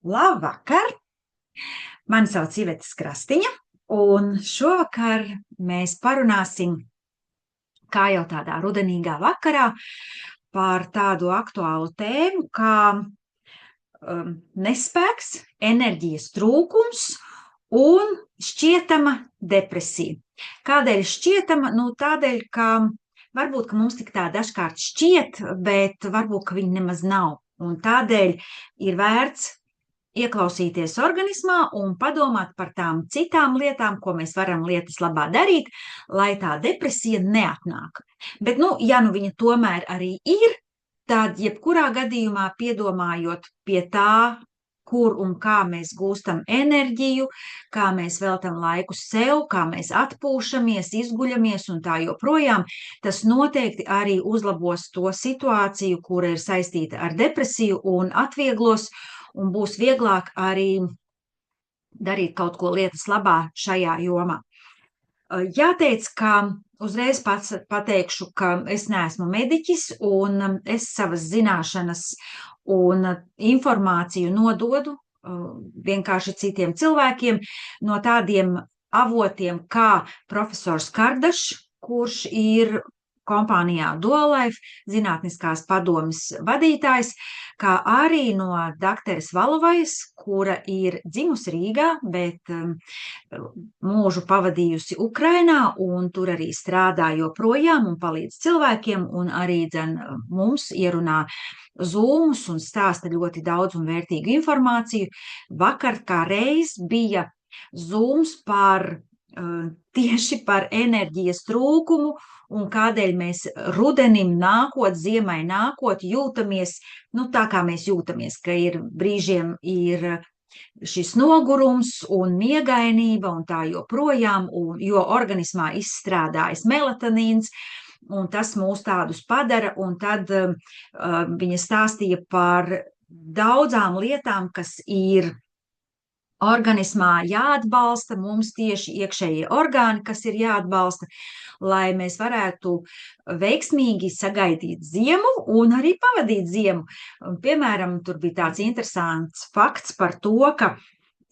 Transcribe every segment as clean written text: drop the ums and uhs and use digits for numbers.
Labvakar! Mani sauc Iveta Krastiņa, un šovakar mēs parunāsim, kā jau tādā rudenīgā vakarā, par tādu aktuālu tēmu, kā nespēks, enerģijas trūkums un šķietama depresija. Kādēļ šķietama? Tādēļ, ka varbūt, ka mums tik tā dažkārt šķiet, bet varbūt, ka viņi nemaz nav. Un tādēļ ir vērts ieklausīties organismā un padomāt par tām citām lietām, ko mēs varam lietas labā darīt, lai tā depresija neatnāk. Bet, ja viņa tomēr arī ir, tad jebkurā gadījumā piedomājot pie tā, kur un kā mēs gūstam enerģiju, kā mēs veltam laiku sev, kā mēs atpūšamies, izguļamies un tā joprojām, tas noteikti arī uzlabos to situāciju, kura ir saistīta ar depresiju un atvieglos, un būs vieglāk arī darīt kaut ko lietas labā šajā jomā. Jāteic, ka uzreiz pateikšu, ka es neesmu mediķis, un es savas zināšanas un informāciju nododu vienkārši citiem cilvēkiem no tādiem avotiem kā profesors Kardašs, kurš ir kompānijā Duolife zinātniskās padomes vadītājs, kā arī no dakteres Valovajas, kura ir dzimusi Rīgā, bet mūžu pavadījusi Ukrainā, un tur arī strādā joprojām un palīdz cilvēkiem, un arī mums ierunā zūmus un stāsta ļoti daudz un vērtīgu informāciju. Vakar kā reiz bija zūms tieši par enerģijas trūkumu un kādēļ mēs rudenim nākot, ziemai nākot jūtamies, tā kā mēs jūtamies, ka brīžiem ir šis nogurums un miegainība un tā joprojām, jo organismā izstrādājas melatonīns, un tas mūs tādus padara, un tad viņa stāstīja par daudzām lietām, kas ir organismā jāatbalsta, mums tieši iekšējie orgāni, kas ir jāatbalsta, lai mēs varētu veiksmīgi sagaidīt ziemu un arī pavadīt ziemu. Piemēram, tur bija tāds interesants fakts par to, ka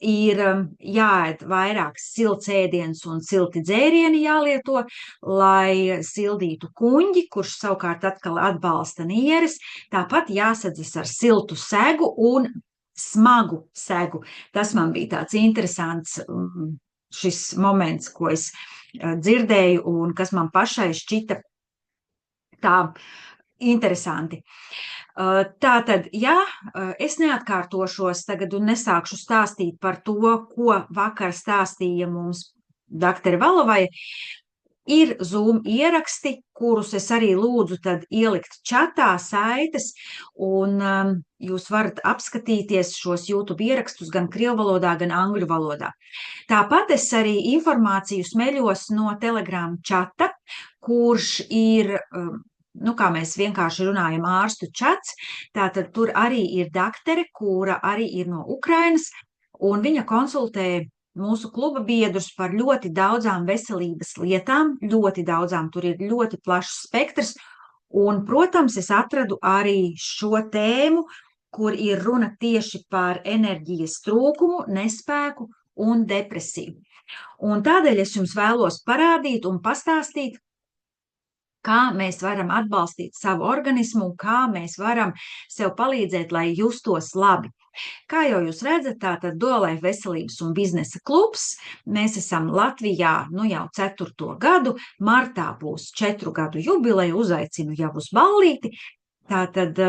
ir jāēd vairāk silts ēdiens un silti dzērieni jālieto, lai sildītu kuņģi, kurš savukārt atkal atbalsta nieres. Tāpat jāsadzas ar siltu segu un smagu segu. Tas man bija tāds interesants šis moments, ko es dzirdēju un kas man pašai šķita tā interesanti. Tātad, es neatkārtošos tagad un nesākšu stāstīt par to, ko vakar stāstīja mums daktere Valovaja. Ir Zoom ieraksti, kurus es arī lūdzu tad ielikt čatā saites, un jūs varat apskatīties šos YouTube ierakstus gan krievu valodā, gan angļu valodā. Tāpat es arī informāciju smeļos no Telegram čata, kurš ir, kā mēs vienkārši runājam, ārstu čats. Tātad tur arī ir daktere, kura arī ir no Ukrainas, un viņa konsultē mūsu kluba biedrus par ļoti daudzām veselības lietām, ļoti daudzām, tur ir ļoti plašs spektrs, un, protams, es atradu arī šo tēmu, kur ir runa tieši par enerģijas trūkumu, nespēku un depresiju. Un tādēļ es jums vēlos parādīt un pastāstīt, kā mēs varam atbalstīt savu organismu un kā mēs varam sev palīdzēt, lai justos labi. Kā jau jūs redzat, tātad Duolife veselības un biznesa klubs, mēs esam Latvijā jau 4. gadu, martā būs 4 gadu jubileja, uzaicinu jau uz ballīti. Tātad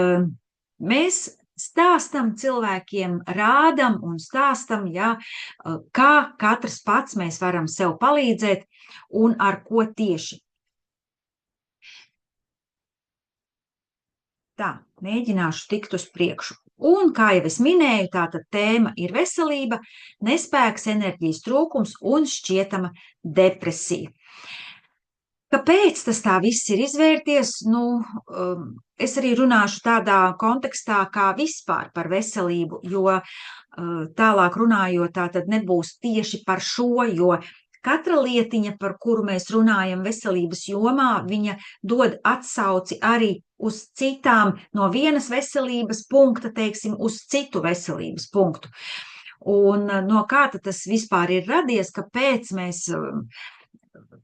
mēs stāstam cilvēkiem, rādam un stāstam, kā katrs pats mēs varam sev palīdzēt un ar ko tieši. Tā, mēģināšu tikt uz priekšu. Un, kā jau es minēju, tātad tēma ir veselība, nespēks, enerģijas trūkums un šķietama depresija. Kāpēc tas tā viss ir izvērties? Es arī runāšu tādā kontekstā kā vispār par veselību, jo tālāk runājot, tātad nebūs tieši par šo, jo katra lietiņa, par kuru mēs runājam veselības jomā, viņa dod atsauci arī uz citām, no vienas veselības punkta, teiksim, uz citu veselības punktu. Un no kā tas vispār ir radies, kāpēc mēs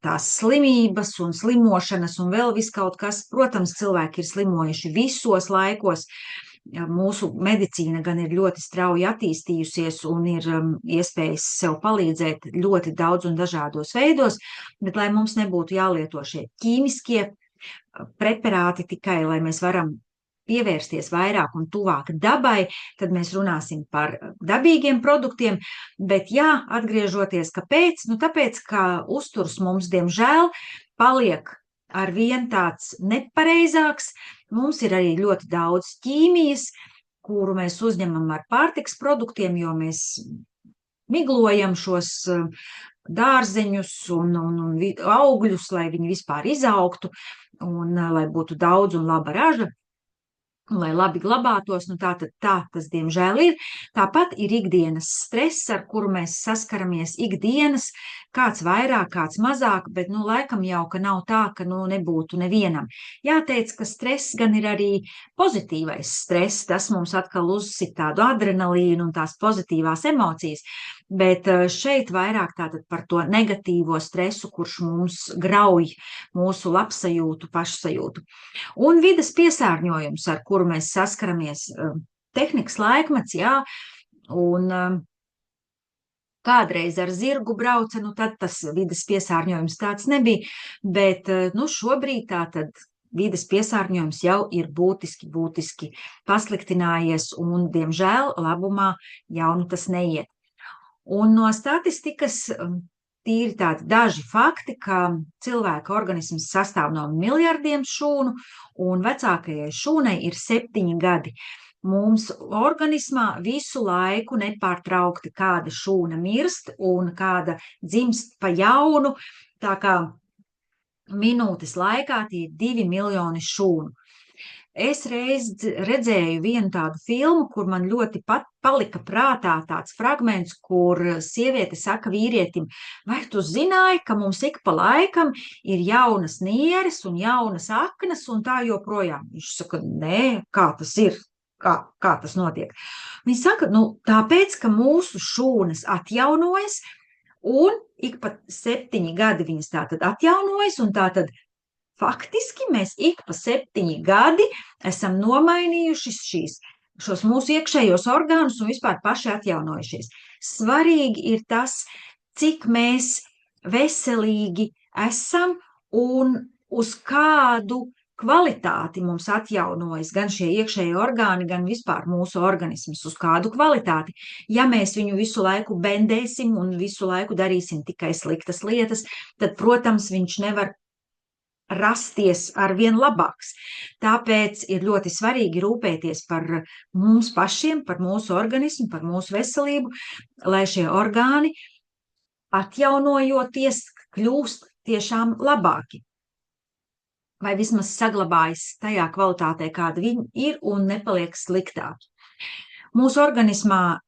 tās slimības un slimošanas un vēl viskaut kas, protams, cilvēki ir slimojuši visos laikos. Mūsu medicīna gan ir ļoti strauji attīstījusies un ir iespējas sev palīdzēt ļoti daudz un dažādos veidos, bet lai mums nebūtu jālieto šie ķīmiskie preparāti tikai, lai mēs varam pievērsties vairāk un tuvāk dabai, tad mēs runāsim par dabīgiem produktiem, bet jā, atgriežoties, kāpēc? Nu, tāpēc, ka uzturs mums, diemžēl, paliek arvien tāds nepareizāks, mums ir arī ļoti daudz ķīmijas, kuru mēs uzņemam ar pārtiks produktiem, jo mēs miglojam šos dārzeņus un augļus, lai viņi vispār izaugtu un lai būtu daudz un laba raža, lai labi glabātos, nu tā tas diemžēl ir. Tāpat ir ikdienas stress, ar kuru mēs saskaramies ikdienas, kāds vairāk, kāds mazāk, bet, nu, laikam jau, ka nav tā, ka, nu, nebūtu nevienam. Jāteic, ka stress gan ir arī pozitīvais stress, tas mums atkal uzsit tādu adrenalīnu un tās pozitīvās emocijas, bet šeit vairāk tātad par to negatīvo stresu, kurš mums grauj mūsu labsajūtu, pašsajūtu. Un vides piesārņojums, ar kuru mēs saskaramies, tehnikas laikmets, jā, un kādreiz ar zirgu brauca, nu tad tas vides piesārņojums tāds nebija, bet, nu, šobrīd tātad vides piesārņojums jau ir būtiski pasliktinājies un, diemžēl, labumā jau nu tas neiet. Un no statistikas tīri tādi daži fakti, ka cilvēka organisms sastāv no miljardiem šūnu, un vecākajai šūnai ir 7 gadi. Mums organismā visu laiku nepārtraukti kāda šūna mirst un kāda dzimst pa jaunu, tā kā minūtes laikā tie ir 2 miljoni šūnu. Es reiz redzēju vienu tādu filmu, kur man ļoti palika prātā tāds fragments, kur sieviete saka vīrietim, vai tu zināji, ka mums ik pa laikam ir jaunas nieres un jaunas aknas un tā joprojām? Viņš saka, nē, kā tas ir? Kā tas notiek? Viņa saka, nu, tāpēc, ka mūsu šūnas atjaunojas un ik pa 7 gadi viņas tātad atjaunojas un tātad faktiski mēs ik pa 7 gadi esam nomainījuši šos mūsu iekšējos orgānus un vispār paši atjaunojušies. Svarīgi ir tas, cik mēs veselīgi esam un uz kādu kvalitāti mums atjaunojas gan šie iekšējie orgāni, gan vispār mūsu organisms, uz kādu kvalitāti. Ja mēs viņu visu laiku bendēsim un visu laiku darīsim tikai sliktas lietas, tad, protams, viņš nevar rasties arvien labāks. Tāpēc ir ļoti svarīgi rūpēties par mums pašiem, par mūsu organismu, par mūsu veselību, lai šie orgāni atjaunojoties kļūst tiešām labāki. Vai vismaz saglabājas tajā kvalitātē, kāda viņi ir un nepaliek sliktāki. Mūsu organismā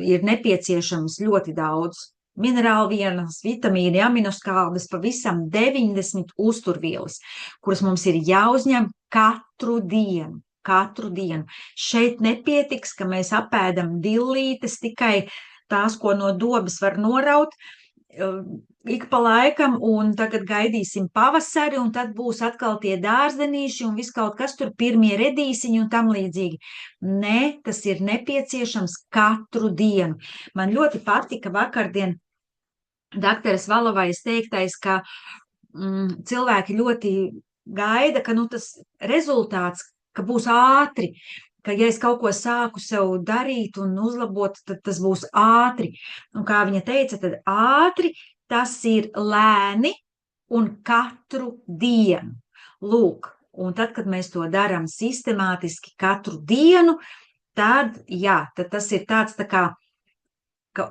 ir nepieciešams ļoti daudz minerālvielas, vitamīni, aminoskābes, pavisam 90 uzturvielas, kuras mums ir jāuzņem katru dienu. Šeit nepietiks, ka mēs apēdam dillītes, tikai tās, ko no dobas var noraut, ik pa laikam, un tagad gaidīsim pavasari, un tad būs atkal tie dārzenīši, un viss kaut kas tur pirmie redīsiņi un tam līdzīgi. Nē, tas ir nepieciešams katru dienu. Man ļoti patika vakardien dakteres Valovais teiktais, ka cilvēki ļoti gaida, ka tas rezultāts, ka būs ātri, ka ja es kaut ko sāku sev darīt un uzlabot, tad tas būs ātri. Un kā viņa teica, tad ātri tas ir lēni un katru dienu. Lūk, un tad, kad mēs to darām sistemātiski katru dienu, tad, jā, tad tas ir tāds tā kā, ka,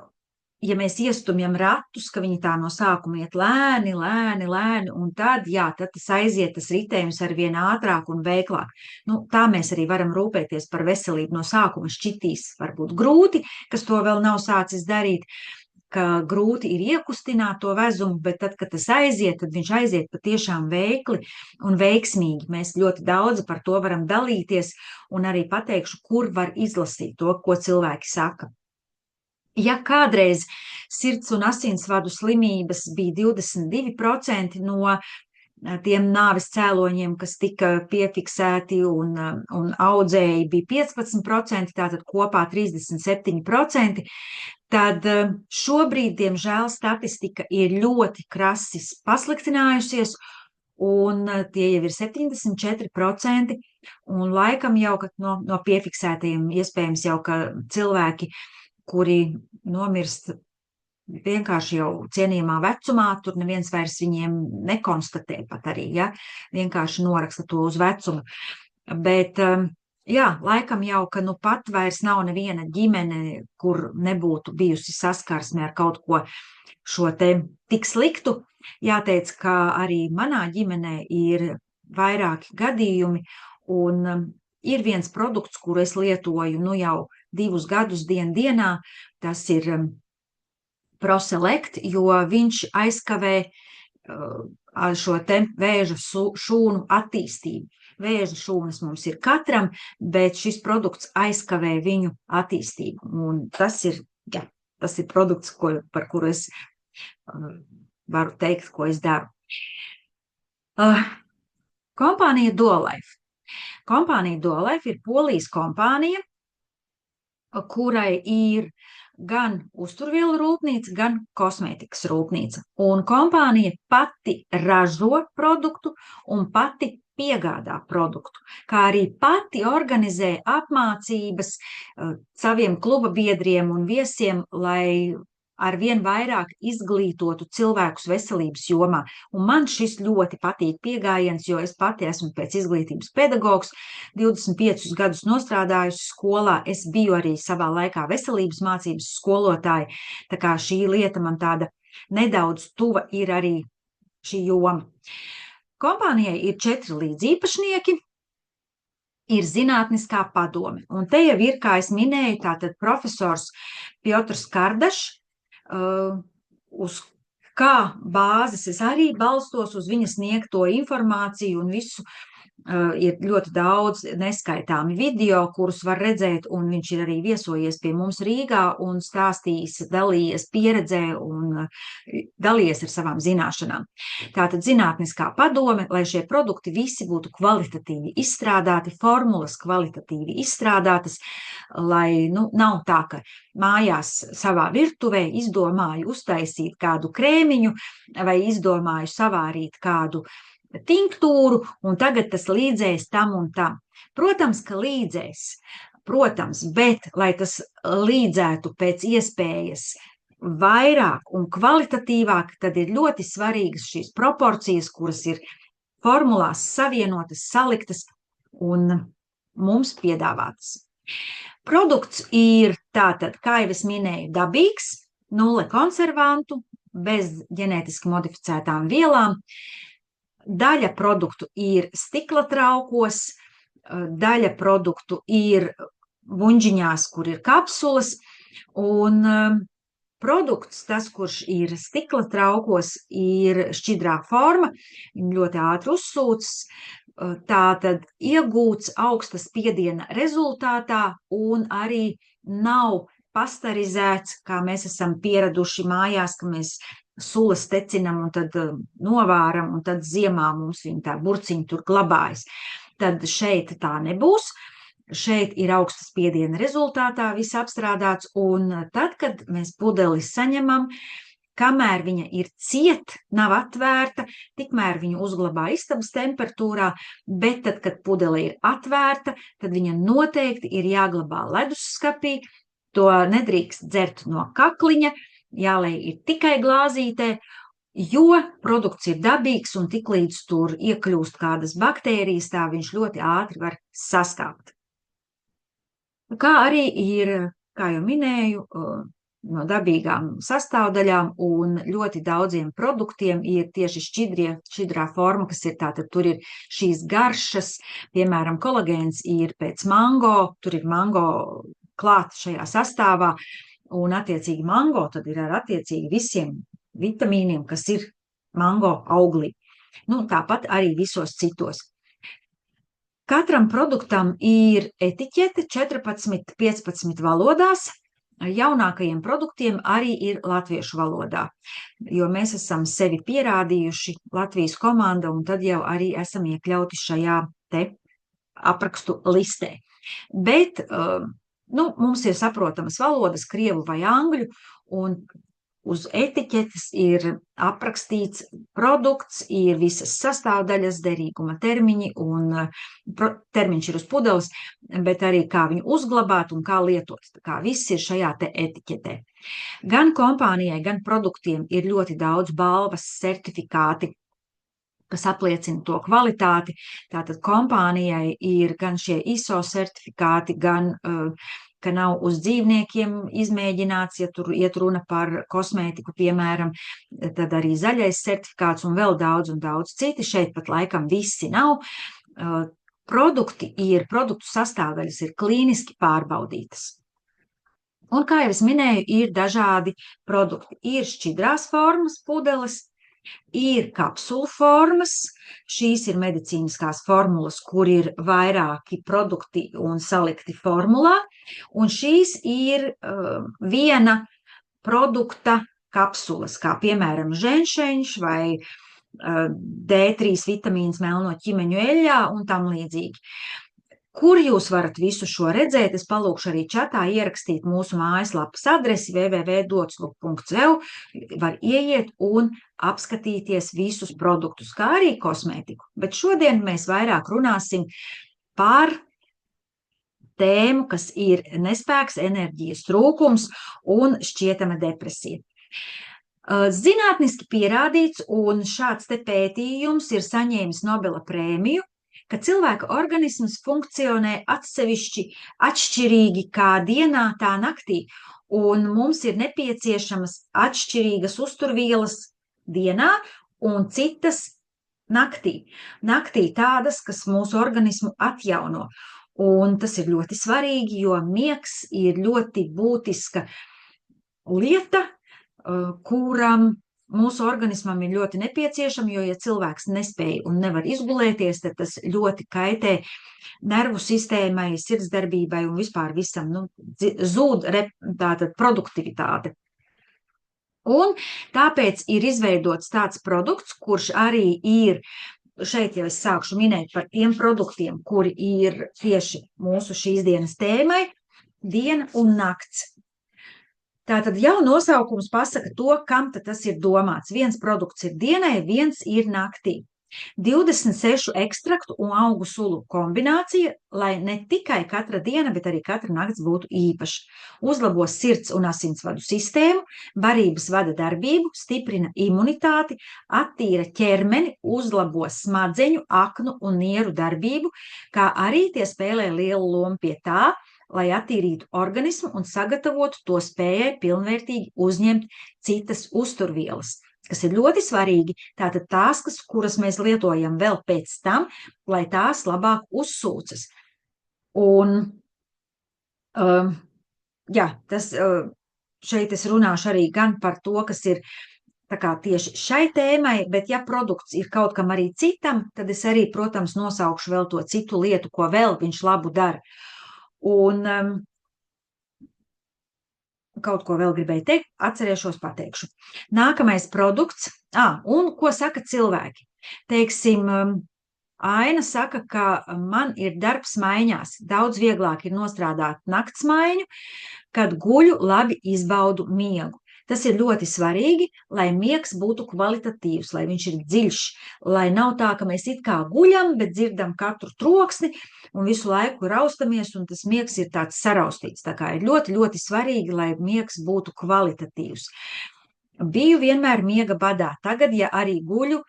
ja mēs iestumjam ratus, ka viņi tā no sākuma iet lēni, un tad, jā, tad tas aiziet, tas ritējums arvien ātrāk un veiklāk. Tā mēs arī varam rūpēties par veselību no sākuma. Šķitīs varbūt grūti, kas to vēl nav sācis darīt, ka grūti ir iekustināt to vezumu, bet tad, kad tas aiziet, tad viņš aiziet patiešām veikli un veiksmīgi. Mēs ļoti daudz par to varam dalīties un arī pateikšu, kur var izlasīt to, ko cilvēki saka. Ja kādreiz sirds un asinsvadu slimības bija 22% no tiem nāves cēloņiem, kas tika piefiksēti un audzēji bija 15%, tātad kopā 37%, tad šobrīd, diemžēl, statistika ir ļoti krasi pasliktinājusies, un tie jau ir 74%, un laikam jau no piefiksētajiem iespējams jau, ka cilvēki, kuri nomirst vienkārši jau cienījamā vecumā, tur neviens vairs viņiem nekonstatē pat arī, ja, vienkārši noraksta to uz vecumu. Bet, jā, laikam jau, ka nu pat vairs nav neviena ģimene, kur nebūtu bijusi saskarsme ar kaut ko šo te tik sliktu. Jāteic, ka arī manā ģimenē ir vairāki gadījumi, un ir viens produkts, kuru es lietoju nu jau 2 gadus dienā, tas ir Proselect, jo viņš aizkavē šo te vēža šūnu attīstību. Vēža šūnas mums ir katram, bet šis produkts aizkavē viņu attīstību. Un tas ir produkts, par kuru es varu teikt, ko es daru. Kompānija Duolife. Kompānija Duolife ir Polijas kompānija, kurai ir gan uzturvielu rūpnīca, gan kosmētikas rūpnīca. Un kompānija pati ražo produktu un pati piegādā produktu, kā arī pati organizē apmācības saviem kluba biedriem un viesiem, lai arvien vairāk izglītotu cilvēkus veselības jomā. Un man šis ļoti patīk pieejams, jo es pati esmu pēc izglītības pedagogs, 25 gadus nostrādājusi skolā, es biju arī savā laikā veselības mācības skolotāja, tā kā šī lieta man tāda nedaudz tuva ir arī šī joma. Kompānijai ir 4 līdzīpašnieki, ir zinātniskā padome, un te jau ir, kā es minēju, tātad profesors Piotrs Kardašs, uz kā bāzes es arī balstos uz viņa sniegto informāciju un visu. Ir ļoti daudz neskaitāmi video, kurus var redzēt, un viņš ir arī viesojies pie mums Rīgā un stāstījis, dalījies pieredzē un dalījies ar savām zināšanām. Tātad zinātniskā padome, lai šie produkti visi būtu kvalitatīvi izstrādāti, formulas kvalitatīvi izstrādātas, lai nav tā, ka mājās savā virtuvē izdomāju uztaisīt kādu krēmiņu vai izdomāju savārīt kādu tinktūru, un tagad tas līdzēs tam un tam. Protams, ka līdzēs, bet, lai tas līdzētu pēc iespējas vairāk un kvalitatīvāk, tad ir ļoti svarīgas šīs proporcijas, kuras ir formulās savienotas, saliktas un mums piedāvātas. Produkts ir tātad, kā jau es minēju, dabīgs, 0 konservantu, bez ģenētiski modificētām vielām. Daļa produktu ir stikla traukos, daļa produktu ir buņģiņās, kur ir kapsulas, un produkts, tas, kurš ir stikla traukos, ir šķidrā forma, ļoti ātri uzsūcas, tātad iegūts augsta spiediena rezultātā un arī nav pasterizēts, kā mēs esam pieraduši mājās, ka mēs sulas tecinam un tad novāram, un tad ziemā mums viņa tā burciņa tur glabājas. Tad šeit tā nebūs. Šeit ir augsta spiediena rezultātā viss apstrādāts, un tad, kad mēs pudeli saņemam, kamēr viņa ir ciet, nav atvērta, tikmēr viņu uzglabā istabas temperatūrā, bet tad, kad pudele ir atvērta, tad viņa noteikti ir jāglabā ledusskapī, to nedrīkst dzert no kakliņa, jālej ir tikai glāzītē, jo produkts ir dabīgs un tiklīdz tur iekļūst kādas baktērijas, tā viņš ļoti ātri var saskāpt. Kā arī ir, kā jau minēju, no dabīgām sastāvdaļām un ļoti daudziem produktiem ir tieši šķidrā forma, kas ir tātad, tur ir šīs garšas, piemēram, kolagēns ir pēc mango, tur ir mango klāt šajā sastāvā, un attiecīgi mango tad ir ar attiecīgi visiem vitamīniem, kas ir mango auglī. Tāpat arī visos citos. Katram produktam ir etiķete 14-15 valodās. Jaunākajiem produktiem arī ir latviešu valodā, jo mēs esam sevi pierādījuši Latvijas komanda, un tad jau arī esam iekļauti šajā te aprakstu listē. Bet mums ir saprotamas valodas, krievu vai angļu, un uz etiķetes ir aprakstīts produkts, ir visas sastāvdaļas, derīguma termiņi, un termiņš ir uz pudeles, bet arī kā viņu uzglabāt un kā lietot. Kā viss ir šajā te etiķetē. Gan kompānijai, gan produktiem ir ļoti daudz balvas, certifikāti, kas apliecina to kvalitāti. Tātad kompānijai ir gan šie ISO certifikāti, gan ka nav uz dzīvniekiem izmēģināts, ja tur iet runa par kosmētiku, piemēram, tad arī zaļais certifikāts un vēl daudz un daudz citi. Šeit pat laikam visi nav. Produktu sastāvdaļas ir klīniski pārbaudītas. Un, kā jau es minēju, ir dažādi produkti. Ir šķidrās formas pudeles, ir kapsulu formas, šīs ir medicīniskās formulas, kur ir vairāki produkti un salikti formulā, un šīs ir viena produkta kapsulas, kā piemēram ženšeņš vai D3 vitamīns melno ķimeņu eļļā un tam līdzīgi. Kur jūs varat visu šo redzēt? Es palūkšu arī čatā ierakstīt mūsu mājaslapas adresi www.doclub.eu. Var ieiet un apskatīties visus produktus, kā arī kosmētiku. Bet šodien mēs vairāk runāsim par tēmu, kas ir nespēks, enerģijas trūkums un šķietama depresija. Zinātniski pierādīts, un šāds te pētījums ir saņēmis Nobela prēmiju, ka cilvēka organisms funkcionē atšķirīgi kā dienā, tā naktī, un mums ir nepieciešamas atšķirīgas uzturvielas dienā un citas naktī. Naktī tādas, kas mūsu organismu atjauno, un tas ir ļoti svarīgi, jo miegs ir ļoti būtiska lieta, kuram mūsu organismam ir ļoti nepieciešama, jo, ja cilvēks nespēj un nevar izgulēties, tad tas ļoti kaitē nervu sistēmai, sirdsdarbībai un vispār visam, zūd tātad produktivitāte. Un tāpēc ir izveidots tāds produkts, kurš arī ir, šeit jau es sākšu minēt par tiem produktiem, kuri ir tieši mūsu šīs dienas tēmai, diena un nakts. Tātad jau nosaukums pasaka to, kam tas ir domāts. Viens produkts ir dienai, viens ir naktī. 26 ekstraktu un augu sulu kombinācija, lai ne tikai katra diena, bet arī katra nakts būtu īpaša. Uzlabo sirds un asinsvadu sistēmu, barības vada darbību, stiprina imunitāti, attīra ķermeni, uzlabo smadzeņu, aknu un nieru darbību, kā arī tie spēlē lielu lomu pie tā, lai attīrītu organismu un sagatavotu to spējai pilnvērtīgi uzņemt citas uzturvielas, kas ir ļoti svarīgi, tātad tās, kuras mēs lietojam vēl pēc tam, lai tās labāk uzsūcas. Un, šeit es runāšu arī gan par to, kas ir tā kā tieši šai tēmai, bet ja produkts ir kaut kam arī citam, tad es arī, protams, nosaukšu vēl to citu lietu, ko vēl viņš labu dara. Un kaut ko vēl gribēju teikt, atcerēšos, pateikšu. Nākamais produkts, un ko saka cilvēki? Teiksim, Aina saka, ka man ir darbs maiņās, daudz vieglāk ir nostrādāt nakts maiņu, kad guļu, labi izbaudu miegu. Tas ir ļoti svarīgi, lai miegs būtu kvalitatīvs, lai viņš ir dziļš, lai nav tā, ka mēs it kā guļam, bet dzirdam katru troksni un visu laiku raustamies, un tas miegs ir tāds saraustīts. Tā kā ir ļoti, ļoti svarīgi, lai miegs būtu kvalitatīvs. Biju vienmēr miega badā. Tagad, ja arī guļu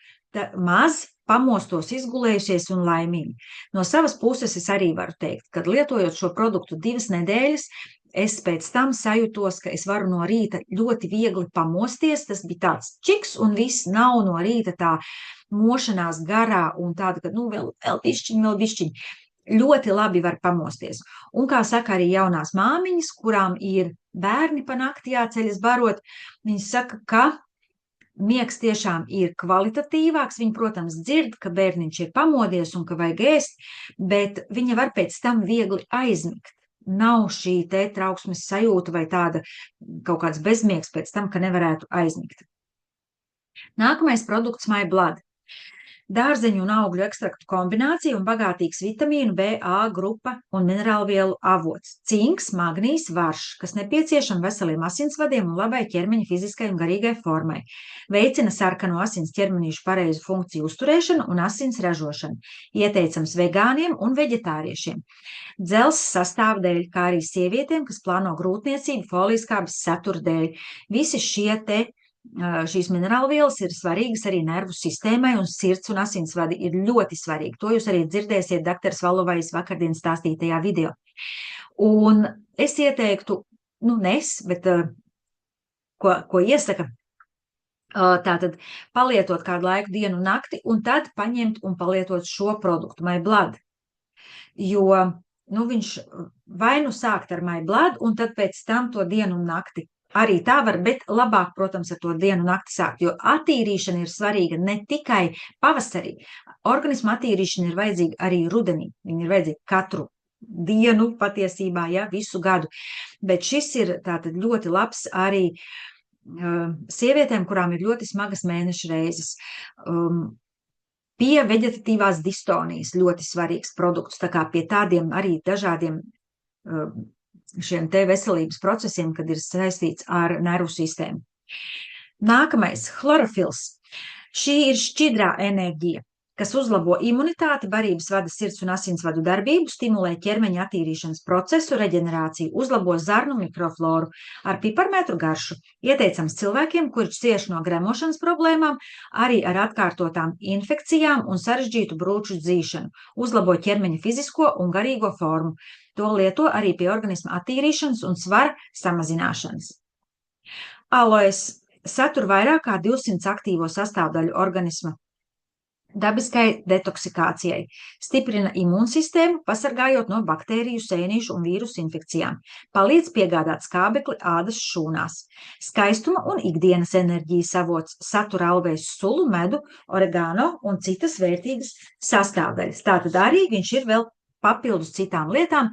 maz, pamostos izgulējusies un laimīgi. No savas puses es arī varu teikt, kad lietojot šo produktu 2 nedēļas, es pēc tam sajūtos, ka es varu no rīta ļoti viegli pamosties, tas bija tāds čiks un viss nav no rīta tā mošanās garā un tāda, ka vēl bišķiņ. ļoti labi var pamosties. Un, kā saka arī jaunās māmiņas, kurām ir bērni pa nakti jāceļas barot, viņas saka, ka miegs tiešām ir kvalitatīvāks. Viņi, protams, dzird, ka bērniņš ir pamodies un ka vajag ēst, bet viņa var pēc tam viegli aizmigt. Nav šī te trauksmes sajūta vai tāda kaut kāds bezmiegs pēc tam, ka nevarētu aizmigt. Nākamais produkts My Blood. Dārzeņu un augļu ekstraktu kombinācija un bagātīgs vitamīnu B, A grupa un minerālvielu avots. Cinks, magnijs, varš, kas nepieciešams veseliem asinsvadiem un labai ķermeņa fiziskai un garīgai formai. Veicina sarkano asins ķermenīšu pareizu funkciju uzturēšanu un asins ražošanu. Ieteicams vegāniem un veģetāriešiem. Dzels sastāvdēļ, kā arī sievietēm, kas plāno grūtniecību folieskābes satura dēļ. Visi šīs minerālvielas ir svarīgas arī nervu sistēmai, un sirds un asinsvadi ir ļoti svarīgi. To jūs arī dzirdēsiet doktoras Valovais vakardien stāstītajā video. Un es ieteiktu, bet ko iesaka, tātad palietot kādu laiku dienu un nakti, un tad paņemt un palietot šo produktu, My Blood. Jo, viņš vai sākt ar My Blood, un tad pēc tam to dienu un nakti. Arī tā var, bet labāk, protams, ar to dienu nakti sākt, jo attīrīšana ir svarīga ne tikai pavasarī. Organisma attīrīšana ir vajadzīga arī rudenī. Viņa ir vajadzīga katru dienu patiesībā, visu gadu. Bet šis ir tātad ļoti labs arī sievietēm, kurām ir ļoti smagas mēneša reizes. Pie veģetatīvās distonijas ļoti svarīgs produkts, tā kā pie tādiem arī dažādiem šiem te veselības procesiem, kad ir saistīts ar nervu sistēmu. Nākamais, chlorofils. Šī ir šķidrā enerģija, kas uzlabo imunitāti, barības vada sirds un asinsvadu darbību, stimulē ķermeņa attīrīšanas procesu, reģenerāciju, uzlabo zarnu mikrofloru ar piparmētru garšu. Ieteicams cilvēkiem, kuri cieš no gremošanas problēmām, arī ar atkārtotām infekcijām un sarežģītu brūču dzīšanu, uzlabo ķermeņa fizisko un garīgo formu. To lieto arī pie organisma attīrīšanas un svara samazināšanas. Aloes satur vairāk kā 200 aktīvo sastāvdaļu organisma dabiskai detoksikācijai, stiprina imūnsistēmu, pasargājot no baktēriju, sēnīšu un vīrusu infekcijām, palīdz piegādāt skābekli ādas šūnās. Skaistuma un ikdienas enerģijas avots, satura alvejas sulu, medu, oregano un citas vērtīgas sastāvdaļas. Tātad arī viņš ir vēl papildus citām lietām.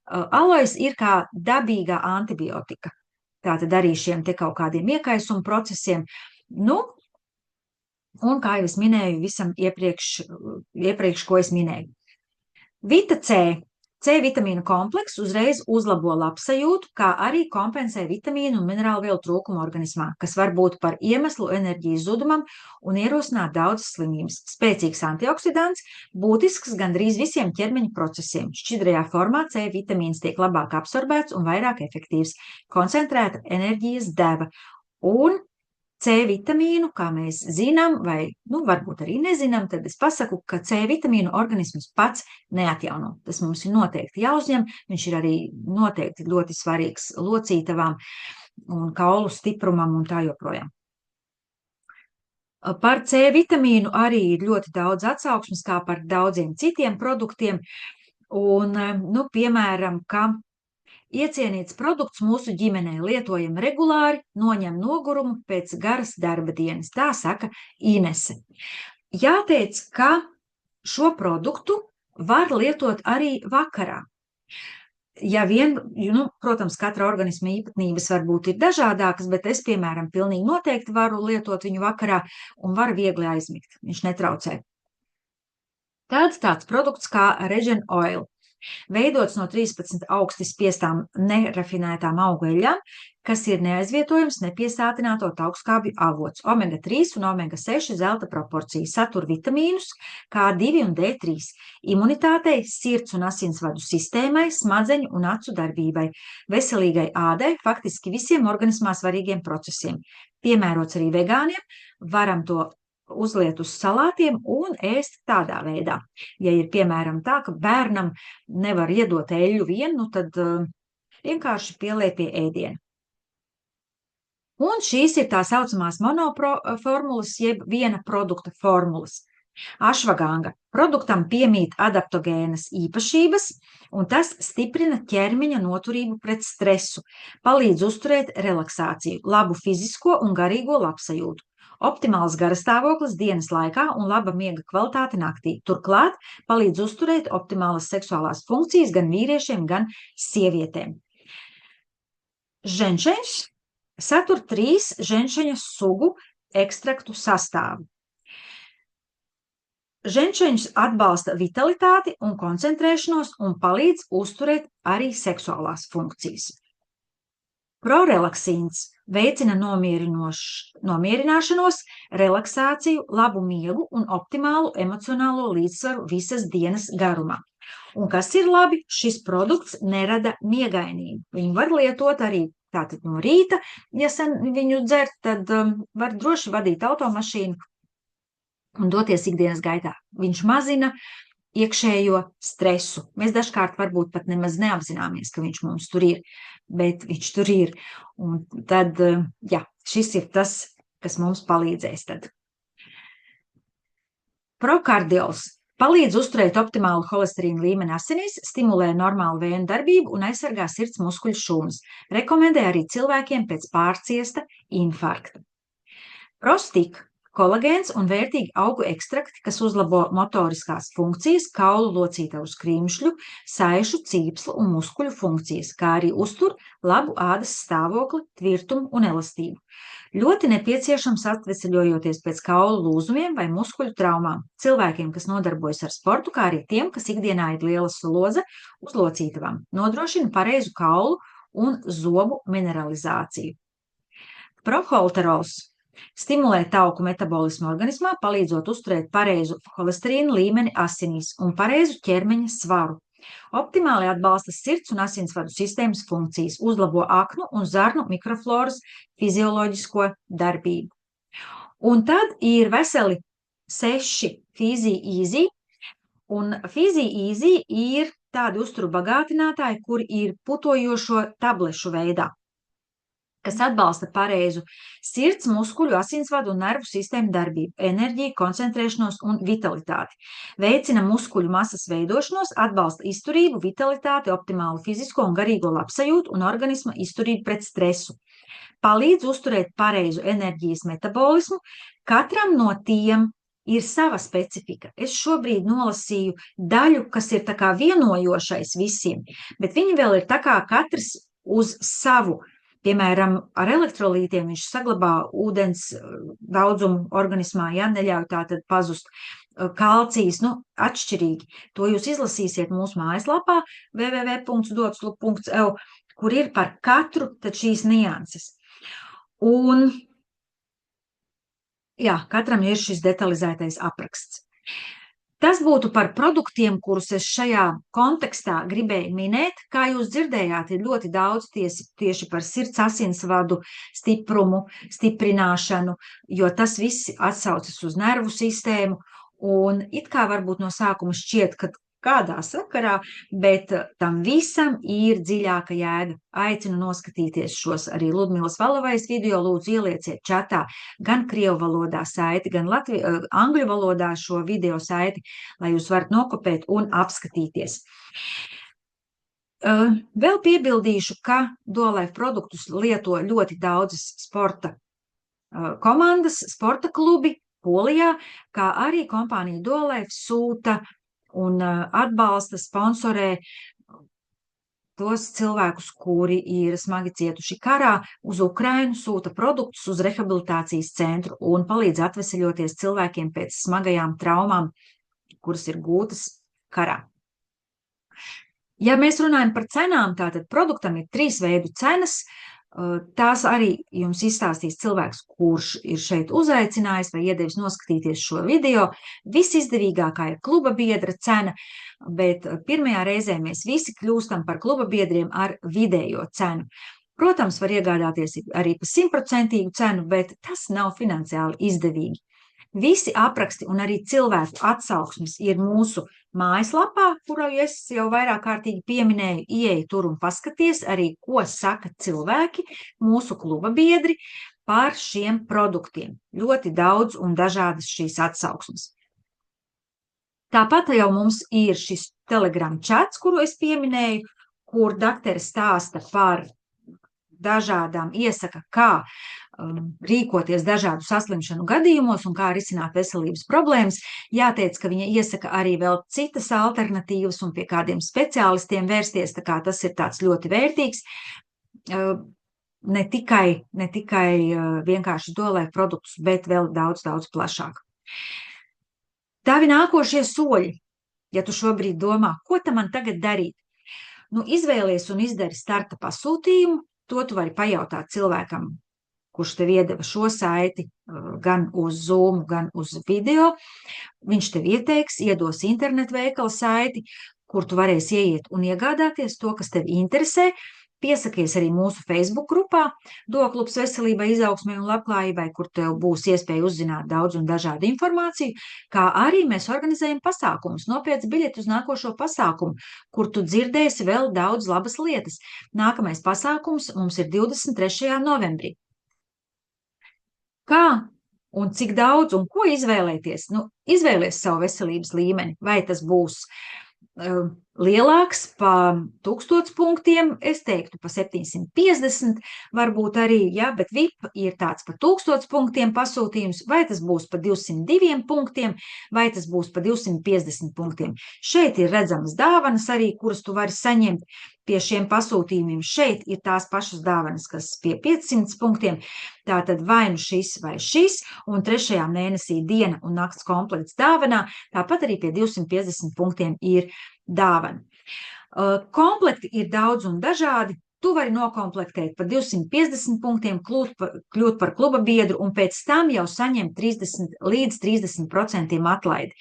Aloes ir kā dabīgā antibiotika. Tātad arī šiem te kaut kādiem iekaisuma procesiem. Un kā jau es minēju, visam iepriekš, ko es minēju. Vita C vitamīnu komplekss uzreiz uzlabo labsajūtu, kā arī kompensē vitamīnu un minerālvielu trūkumu organismā, kas var būt par iemeslu enerģijas zudumam un ierosināt daudzas slimības. Spēcīgs antioksidants, būtisks gandrīz visiem ķermeņa procesiem. Šķidrajā formā C vitamīns tiek labāk absorbēts un vairāk efektīvs. Koncentrēta enerģijas deva. Un C vitamīnu, kā mēs zinām, vai varbūt arī nezinām, tad es pasaku, ka C vitamīnu organisms pats neatjauno. Tas mums ir noteikti jāuzņem, viņš ir arī noteikti ļoti svarīgs locītavām un kaulu stiprumam un tā joprojām. Par C vitamīnu arī ir ļoti daudz atsauksmes, kā par daudziem citiem produktiem, un, piemēram, ka iecienīts produkts mūsu ģimenē lietojam regulāri, noņem nogurumu pēc garas darba dienas. Tā saka Inese. Jāteic, ka šo produktu var lietot arī vakarā. Ja vien, protams, katra organisma īpatnības varbūt ir dažādākas, bet es, piemēram, pilnīgi noteikti varu lietot viņu vakarā un varu viegli aizmigt. Viņš netraucē. Tāds produkts kā Regen Oil. Veidots no 13 augsti spiestām nerafinētām augu eļļām, kas ir neaizvietojams nepiesātināto taukskābju avots. Omega-3 un omega-6 zelta proporcija, satur vitamīnus K2 un D3, imunitātei, sirds un asinsvadu sistēmai, smadzeņu un acu darbībai, veselīgai ādai, faktiski visiem organismā svarīgiem procesiem. Piemērots arī vegāniem, varam to uzliet uz salātiem un ēst tādā veidā. Ja ir, piemēram, tā, ka bērnam nevar iedot eļļu vienu, tad vienkārši pieliek pie ēdiena. Un šīs ir tā saucamās monoformulas, jeb viena produkta formulas. Ašvaganga. Produktam piemīt adaptogēnas īpašības, un tas stiprina ķermeņa noturību pret stresu, palīdz uzturēt relaksāciju, labu fizisko un garīgo labsajūtu. Optimāls garastāvoklis dienas laikā un laba miega kvalitāte naktī. Turklāt palīdz uzturēt optimālas seksuālās funkcijas gan vīriešiem, gan sievietēm. Ženšeņš satur 3 ženšeņa sugu ekstraktu sastāvu. Ženšeņš atbalsta vitalitāti un koncentrēšanos un palīdz uzturēt arī seksuālās funkcijas. Prorelaksīns veicina nomierināšanos, relaksāciju, labu miegu un optimālu emocionālo līdzsvaru visas dienas garumā. Un kas ir labi, šis produkts nerada miegainību. Viņu var lietot arī tātad no rīta, ja sen viņu dzert, tad var droši vadīt automašīnu un doties ikdienas gaitā. Viņš mazina iekšējo stresu. Mēs dažkārt varbūt pat nemaz neapzināmies, ka viņš mums tur ir, bet viņš tur ir. Un tad, jā, šis ir tas, kas mums palīdzēs tad. Prokardiols palīdz uzturēt optimālu holesterīna līmeni asinīs, stimulē normālu vēju darbību un aizsargā sirds muskuļu šūnas. Rekomendē arī cilvēkiem pēc pārciesta infarkta. Prostik. Kolagēns un vērtīgi augu ekstrakti, kas uzlabo motoriskās funkcijas, kaulu locītavu skrimšļu, saišu, cīpslu un muskuļu funkcijas, kā arī uztur labu ādas stāvokli, tvirtumu un elastību. Ļoti nepieciešams atveseļojoties pēc kaulu lūzumiem vai muskuļu traumām, cilvēkiem, kas nodarbojas ar sportu, kā arī tiem, kas ikdienā ir liela slodze uz locītavām, nodrošina pareizu kaulu un zobu mineralizāciju. Proholterols stimulē tauku metabolismu organismā, palīdzot uzturēt pareizu holesterīna līmeni asinīs un pareizu ķermeņa svaru. Optimāli atbalsta sirds un asinsvadu sistēmas funkcijas, uzlabo aknu un zarnu mikrofloras fizioloģisko darbību. Un tad ir veseli 6 Fizzy Easy, un Fizzy Easy ir tādi uzturu bagātinātāji, kuri ir putojošo tablešu veidā, kas atbalsta pareizu sirds, muskuļu, asinsvadu un nervu sistēmu darbību, enerģiju, koncentrēšanos un vitalitāti. Veicina muskuļu masas veidošanos, atbalsta izturību, vitalitāti, optimālu fizisko un garīgo labsajūtu un organisma izturību pret stresu. Palīdz uzturēt pareizu enerģijas metabolismu. Katram no tiem ir sava specifika. Es šobrīd nolasīju daļu, kas ir tā kā vienojošais visiem, bet viņi vēl ir tā kā katrs uz savu. Piemēram, ar elektrolītiem viņš saglabā ūdens daudzumu organismā, ja neļauj tātad pazust. Kalcijs, atšķirīgi. To jūs izlasīsiet mūsu mājaslapā www.dotslu.eu, kur ir par katru tad šīs nianses. Un, jā, katram ir šis detalizētais apraksts. Tas būtu par produktiem, kurus es šajā kontekstā gribēju minēt. Kā jūs dzirdējāt, ir ļoti daudz tieši par sirds asinsvadu stiprumu, stiprināšanu, jo tas viss atsaucas uz nervu sistēmu. Un it kā varbūt no sākuma šķiet, ka kādā sakarā, bet tam visam ir dziļāka jēga. Aicinu noskatīties šos arī Ludmilas Valavais video, lūdzu ielieciet čatā gan krievu valodā saiti, gan angļu valodā šo video saiti, lai jūs varat nokopēt un apskatīties. Vēl piebildīšu, ka Duolife produktus lieto ļoti daudzas sporta komandas, sporta klubi Polijā, kā arī kompānija Duolife sūta un atbalsta, sponsorē tos cilvēkus, kuri ir smagi cietuši karā, uz Ukrainu sūta produktus uz rehabilitācijas centru un palīdz atveseļoties cilvēkiem pēc smagajām traumām, kuras ir gūtas karā. Ja mēs runājam par cenām, tātad produktam ir 3 veidu cenas. Tās arī jums izstāstīs cilvēks, kurš ir šeit uzaicinājis vai iedevis noskatīties šo video. Visizdevīgākā ir kluba biedra cena, bet pirmajā reizē mēs visi kļūstam par kluba biedriem ar vidējo cenu. Protams, var iegādāties arī pa 100% cenu, bet tas nav finansiāli izdevīgi. Visi apraksti un arī cilvēku atsauksmes ir mūsu mājaslapā, kuru es jau vairāk kārtīgi pieminēju. Ieej tur un paskaties arī, ko saka cilvēki, mūsu kluba biedri, par šiem produktiem. Ļoti daudz un dažādas šīs atsauksmes. Tāpat jau mums ir šis Telegram chats, kuru es pieminēju, kur dakteri stāsta par dažādām, iesaka, kā rīkoties dažādu saslimšanu gadījumos un kā risināt veselības problēmas. Jāteic, ka viņa iesaka arī vēl citas alternatīvas un pie kādiem speciālistiem vērsties, tā kā tas ir tāds ļoti vērtīgs. Ne tikai vienkārši dolēt produktus, bet vēl daudz plašāk. Tavi nākošie soļi, ja tu šobrīd domā, ko tam man tagad darīt? Nu, izvēlies un izdari starta pasūtījumu, to tu vari pajautāt cilvēkam, kurš tev iedeva šo saiti gan uz Zoom, gan uz video. Viņš tev ieteiks, iedos internetu veikala saiti, kur tu varēsi ieiet un iegādāties to, kas tevi interesē. Piesakies arī mūsu Facebook grupā Doklubs veselībai, izaugsmai un labklājībai, kur tev būs iespēja uzzināt daudz un dažādu informāciju, kā arī mēs organizējam pasākumus. Nopērc biļeti uz nākošo pasākumu, kur tu dzirdēsi vēl daudz labas lietas. Nākamais pasākums mums ir 23. novembrī. Kā un cik daudz un ko izvēlēties? Nu, izvēlies savu veselības līmeni, vai tas būs lielāks pa 1000 punktiem, es teiktu pa 750, varbūt arī, ja, bet VIP ir tāds pa 1000 punktiem pasūtījums, vai tas būs pa 202 punktiem, vai tas būs pa 250 punktiem. Šeit ir redzamas dāvanas arī, kuras tu vari saņemt pie šiem pasūtījumiem. Šeit ir tās pašas dāvanas, kas pie 500 punktiem, tātad vai nu šis vai šis, un 3. mēnesī diena un nakts komplekts dāvanā, tāpat arī pie 250 punktiem ir dāvana. Komplekti ir daudz un dažādi. Tu vari nokomplektēt par 250 punktiem, kļūt par kluba biedru un pēc tam jau saņemt 30 līdz 30% atlaidi.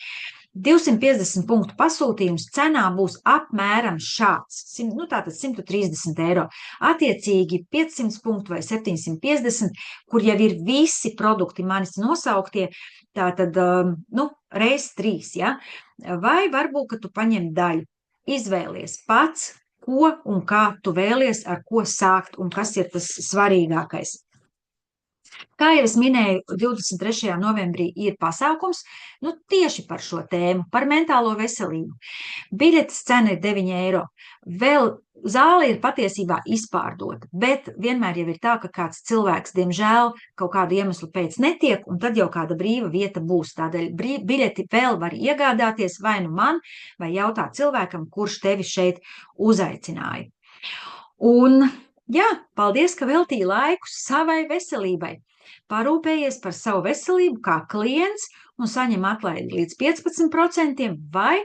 250 punktu pasūtījums cenā būs apmēram šāds, nu tātad 130 eiro. Attiecīgi 500 punktu vai 750, kur jau ir visi produkti manis nosauktie, tātad, nu, reiz 3, ja? Vai varbūt, ka tu paņem daļu. Izvēlies pats, ko un kā tu vēlies, ar ko sākt un kas ir tas svarīgākais. Kā jau es minēju, 23. novembrī ir pasākums, nu tieši par šo tēmu, par mentālo veselību. Biļetes cena ir 9 eiro. Vēl zāle ir patiesībā izpārdota, bet vienmēr jau ir tā, ka kāds cilvēks, diemžēl, kaut kādu iemeslu pēc netiek, un tad jau kāda brīva vieta būs. Tādēļ biļeti vēl var iegādāties vai nu man, vai jautāt cilvēkam, kurš tevi šeit uzaicināja. Un jā, paldies, ka veltīji laiku savai veselībai. Parūpējies par savu veselību kā klients un saņem atlaidi līdz 15% vai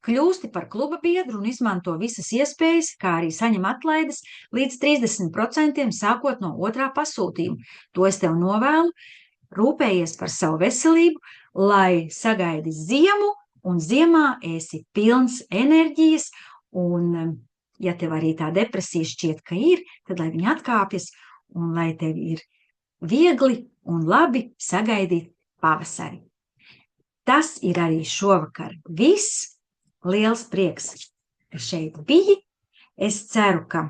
kļūsti par kluba biedru un izmanto visas iespējas, kā arī saņem atlaides līdz 30% sākot no 2. pasūtījuma. To es tev novēlu. Rūpējies par savu veselību, lai sagaidi ziemu un ziemā esi pilns enerģijas un, ja tev arī tā depresija šķiet, ka ir, tad lai viņa atkāpjas un lai tev ir viegli un labi sagaidīt pavasari. Tas ir arī šovakar viss. Liels prieks, ka šeit biji. Es ceru, ka